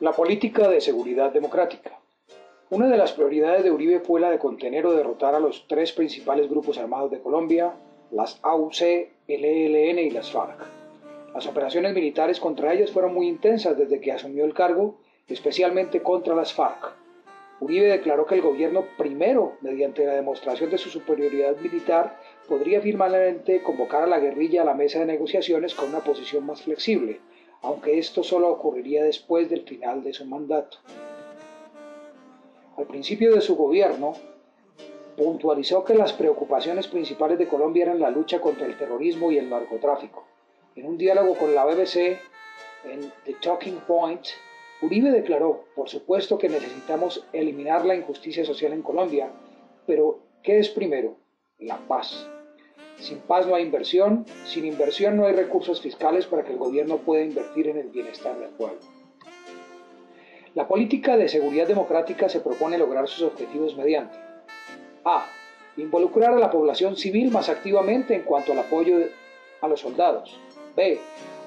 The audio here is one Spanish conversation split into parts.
La política de seguridad democrática. Una de las prioridades de Uribe fue la de contener o derrotar a los tres principales grupos armados de Colombia, las AUC, el ELN y las FARC. Las operaciones militares contra ellos fueron muy intensas desde que asumió el cargo, especialmente contra las FARC. Uribe declaró que el gobierno primero, mediante la demostración de su superioridad militar, podría finalmente convocar a la guerrilla a la mesa de negociaciones con una posición más flexible, aunque esto solo ocurriría después del final de su mandato. Al principio de su gobierno, puntualizó que las preocupaciones principales de Colombia eran la lucha contra el terrorismo y el narcotráfico. En un diálogo con la BBC, en The Talking Point, Uribe declaró, por supuesto que necesitamos eliminar la injusticia social en Colombia, pero ¿qué es primero? La paz. Sin paz no hay inversión, sin inversión no hay recursos fiscales para que el gobierno pueda invertir en el bienestar del pueblo. La política de seguridad democrática se propone lograr sus objetivos mediante a. Involucrar a la población civil más activamente en cuanto al apoyo a los soldados. B.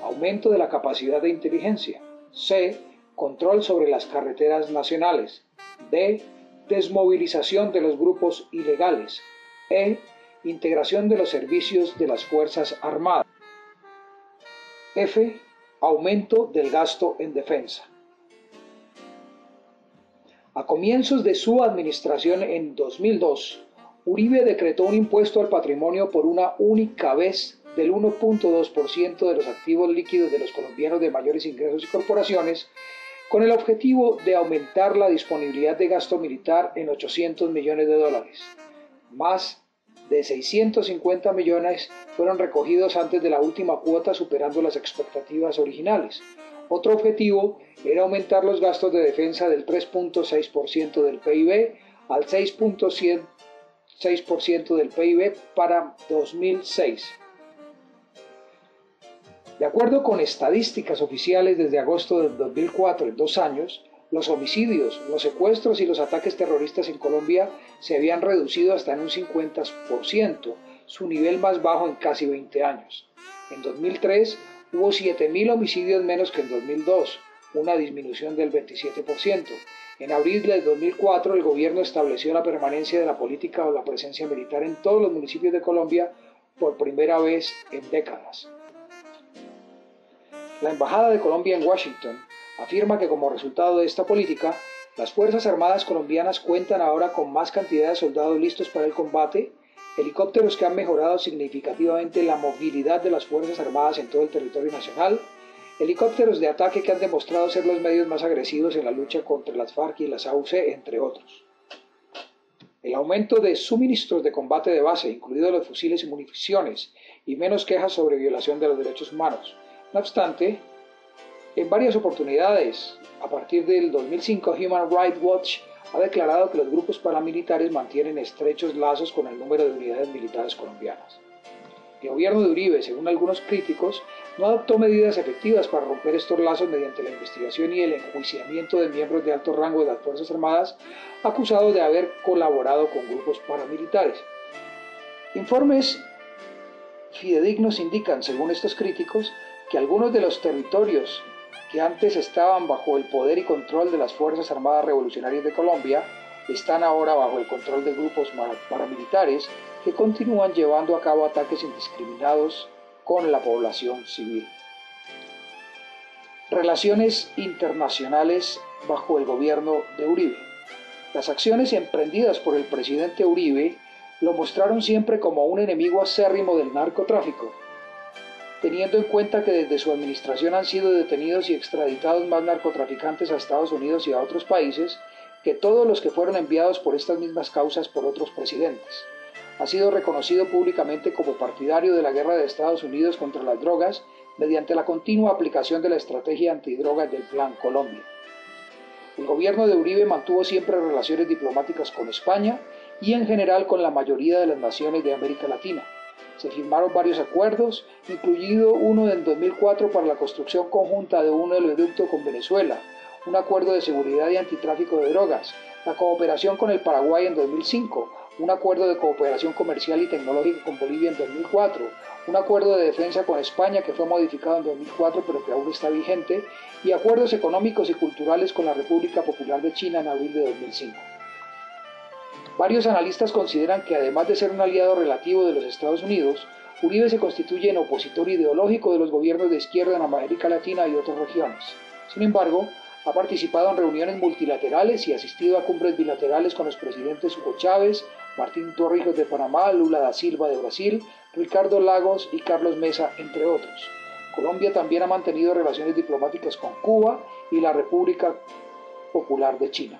Aumento de la capacidad de inteligencia. C. Control sobre las carreteras nacionales. D. Desmovilización de los grupos ilegales. E. Integración de los servicios de las Fuerzas Armadas. F. Aumento del gasto en defensa. A comienzos de su administración en 2002, Uribe decretó un impuesto al patrimonio por una única vez del 1.2% de los activos líquidos de los colombianos de mayores ingresos y corporaciones, con el objetivo de aumentar la disponibilidad de gasto militar en $800 millones. Más de 650 millones fueron recogidos antes de la última cuota, superando las expectativas originales. Otro objetivo era aumentar los gastos de defensa del 3.6% del PIB al 6.6% del PIB para 2006. De acuerdo con estadísticas oficiales, desde agosto del 2004, en 2 años, los homicidios, los secuestros y los ataques terroristas en Colombia se habían reducido hasta en un 50%, su nivel más bajo en casi 20 años. En 2003 hubo 7.000 homicidios menos que en 2002, una disminución del 27%. En abril de 2004 el gobierno estableció la permanencia de la política o la presencia militar en todos los municipios de Colombia por primera vez en décadas. La Embajada de Colombia en Washington afirma que como resultado de esta política, las Fuerzas Armadas colombianas cuentan ahora con más cantidad de soldados listos para el combate, helicópteros que han mejorado significativamente la movilidad de las Fuerzas Armadas en todo el territorio nacional, helicópteros de ataque que han demostrado ser los medios más agresivos en la lucha contra las FARC y las AUC, entre otros. El aumento de suministros de combate de base, incluidos los fusiles y municiones, y menos quejas sobre violación de los derechos humanos. No obstante, en varias oportunidades, a partir del 2005, Human Rights Watch ha declarado que los grupos paramilitares mantienen estrechos lazos con el número de unidades militares colombianas. El gobierno de Uribe, según algunos críticos, no adoptó medidas efectivas para romper estos lazos mediante la investigación y el enjuiciamiento de miembros de alto rango de las Fuerzas Armadas acusados de haber colaborado con grupos paramilitares. Informes fidedignos indican, según estos críticos, que algunos de los territorios que antes estaban bajo el poder y control de las Fuerzas Armadas Revolucionarias de Colombia están ahora bajo el control de grupos paramilitares que continúan llevando a cabo ataques indiscriminados con la población civil. Relaciones internacionales bajo el gobierno de Uribe. Las acciones emprendidas por el presidente Uribe lo mostraron siempre como un enemigo acérrimo del narcotráfico, teniendo en cuenta que desde su administración han sido detenidos y extraditados más narcotraficantes a Estados Unidos y a otros países que todos los que fueron enviados por estas mismas causas por otros presidentes. Ha sido reconocido públicamente como partidario de la guerra de Estados Unidos contra las drogas mediante la continua aplicación de la estrategia antidrogas del Plan Colombia. El gobierno de Uribe mantuvo siempre relaciones diplomáticas con España y en general con la mayoría de las naciones de América Latina. Se firmaron varios acuerdos, incluido uno en 2004 para la construcción conjunta de un oleoducto con Venezuela, un acuerdo de seguridad y antitráfico de drogas, la cooperación con el Paraguay en 2005, un acuerdo de cooperación comercial y tecnológica con Bolivia en 2004, un acuerdo de defensa con España que fue modificado en 2004 pero que aún está vigente, y acuerdos económicos y culturales con la República Popular de China en abril de 2005. Varios analistas consideran que además de ser un aliado relativo de los Estados Unidos, Uribe se constituye en opositor ideológico de los gobiernos de izquierda en América Latina y otras regiones. Sin embargo, ha participado en reuniones multilaterales y asistido a cumbres bilaterales con los presidentes Hugo Chávez, Martín Torrijos de Panamá, Lula da Silva de Brasil, Ricardo Lagos y Carlos Mesa, entre otros. Colombia también ha mantenido relaciones diplomáticas con Cuba y la República Popular de China.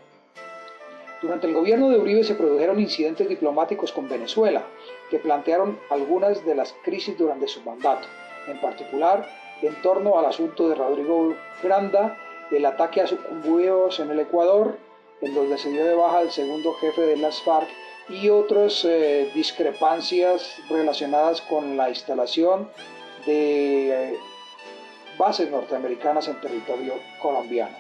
Durante el gobierno de Uribe se produjeron incidentes diplomáticos con Venezuela, que plantearon algunas de las crisis durante su mandato, en particular en torno al asunto de Rodrigo Granda, el ataque a sucumbidos en el Ecuador, en donde se dio de baja al segundo jefe de las FARC, y otras discrepancias relacionadas con la instalación de bases norteamericanas en territorio colombiano.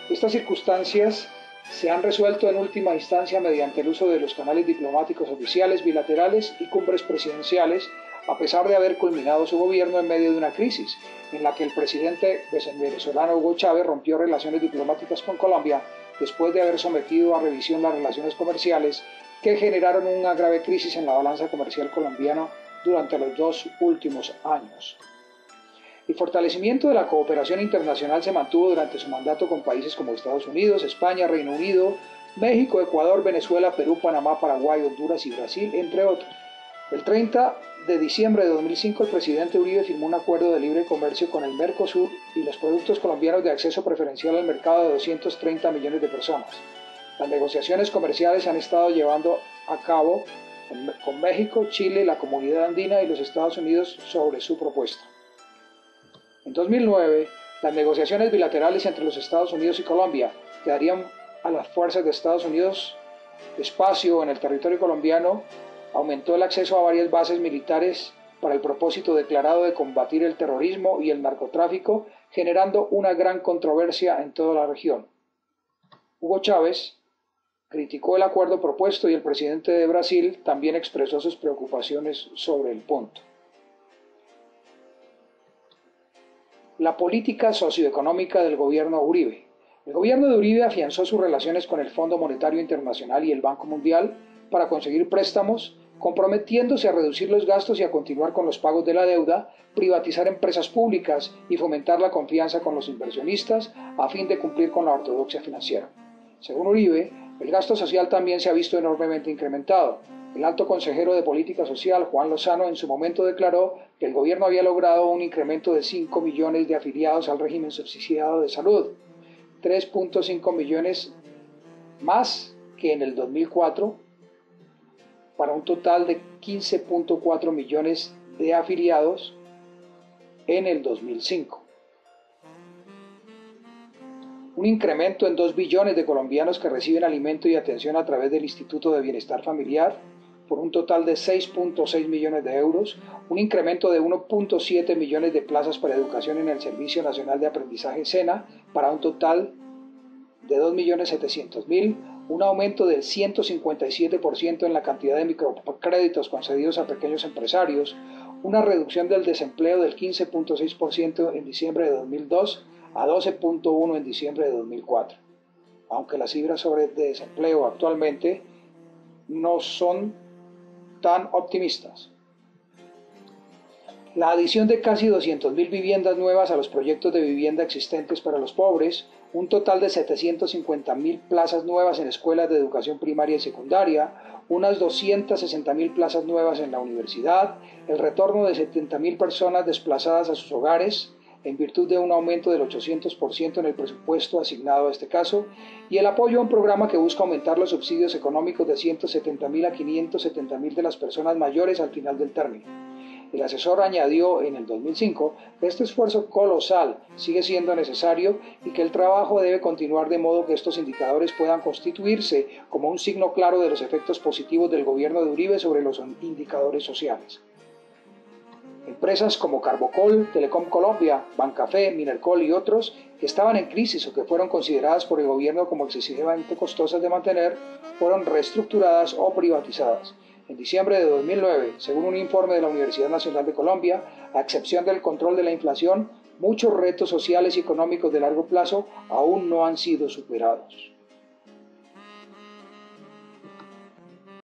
Estas circunstancias se han resuelto en última instancia mediante el uso de los canales diplomáticos oficiales, bilaterales y cumbres presidenciales, a pesar de haber culminado su gobierno en medio de una crisis, en la que el presidente venezolano Hugo Chávez rompió relaciones diplomáticas con Colombia después de haber sometido a revisión las relaciones comerciales que generaron una grave crisis en la balanza comercial colombiana durante los 2 últimos años. El fortalecimiento de la cooperación internacional se mantuvo durante su mandato con países como Estados Unidos, España, Reino Unido, México, Ecuador, Venezuela, Perú, Panamá, Paraguay, Honduras y Brasil, entre otros. El 30 de diciembre de 2005, el presidente Uribe firmó un acuerdo de libre comercio con el Mercosur y los productos colombianos de acceso preferencial al mercado de 230 millones de personas. Las negociaciones comerciales se han estado llevando a cabo con México, Chile, la Comunidad Andina y los Estados Unidos sobre su propuesta. En 2009, las negociaciones bilaterales entre los Estados Unidos y Colombia, que darían a las fuerzas de Estados Unidos espacio en el territorio colombiano, aumentó el acceso a varias bases militares para el propósito declarado de combatir el terrorismo y el narcotráfico, generando una gran controversia en toda la región. Hugo Chávez criticó el acuerdo propuesto y el presidente de Brasil también expresó sus preocupaciones sobre el punto. La política socioeconómica del gobierno Uribe. El gobierno de Uribe afianzó sus relaciones con el Fondo Monetario Internacional y el Banco Mundial para conseguir préstamos, comprometiéndose a reducir los gastos y a continuar con los pagos de la deuda, privatizar empresas públicas y fomentar la confianza con los inversionistas a fin de cumplir con la ortodoxia financiera. Según Uribe, el gasto social también se ha visto enormemente incrementado. El alto consejero de Política Social, Juan Lozano, en su momento declaró que el gobierno había logrado un incremento de 5 millones de afiliados al régimen subsidiado de salud, 3.5 millones más que en el 2004, para un total de 15.4 millones de afiliados en el 2005. Un incremento en 2 billones de colombianos que reciben alimento y atención a través del Instituto de Bienestar Familiar, por un total de 6.6 millones de euros, un incremento de 1.7 millones de plazas para educación en el Servicio Nacional de Aprendizaje SENA, para un total de 2.700.000, un aumento del 157% en la cantidad de microcréditos concedidos a pequeños empresarios, una reducción del desempleo del 15.6% en diciembre de 2002 a 12.1% en diciembre de 2004. Aunque las cifras sobre desempleo actualmente no son tan optimistas. La adición de casi 200.000 viviendas nuevas a los proyectos de vivienda existentes para los pobres, un total de 750.000 plazas nuevas en escuelas de educación primaria y secundaria, unas 260.000 plazas nuevas en la universidad, el retorno de 70.000 personas desplazadas a sus hogares, en virtud de un aumento del 800% en el presupuesto asignado a este caso, y el apoyo a un programa que busca aumentar los subsidios económicos de 170.000 a 570.000 de las personas mayores al final del término. El asesor añadió en el 2005 que este esfuerzo colosal sigue siendo necesario y que el trabajo debe continuar de modo que estos indicadores puedan constituirse como un signo claro de los efectos positivos del gobierno de Uribe sobre los indicadores sociales. Empresas como Carbocol, Telecom Colombia, Bancafé, Minercol y otros que estaban en crisis o que fueron consideradas por el gobierno como excesivamente costosas de mantener, fueron reestructuradas o privatizadas. En diciembre de 2009, según un informe de la Universidad Nacional de Colombia, a excepción del control de la inflación, muchos retos sociales y económicos de largo plazo aún no han sido superados.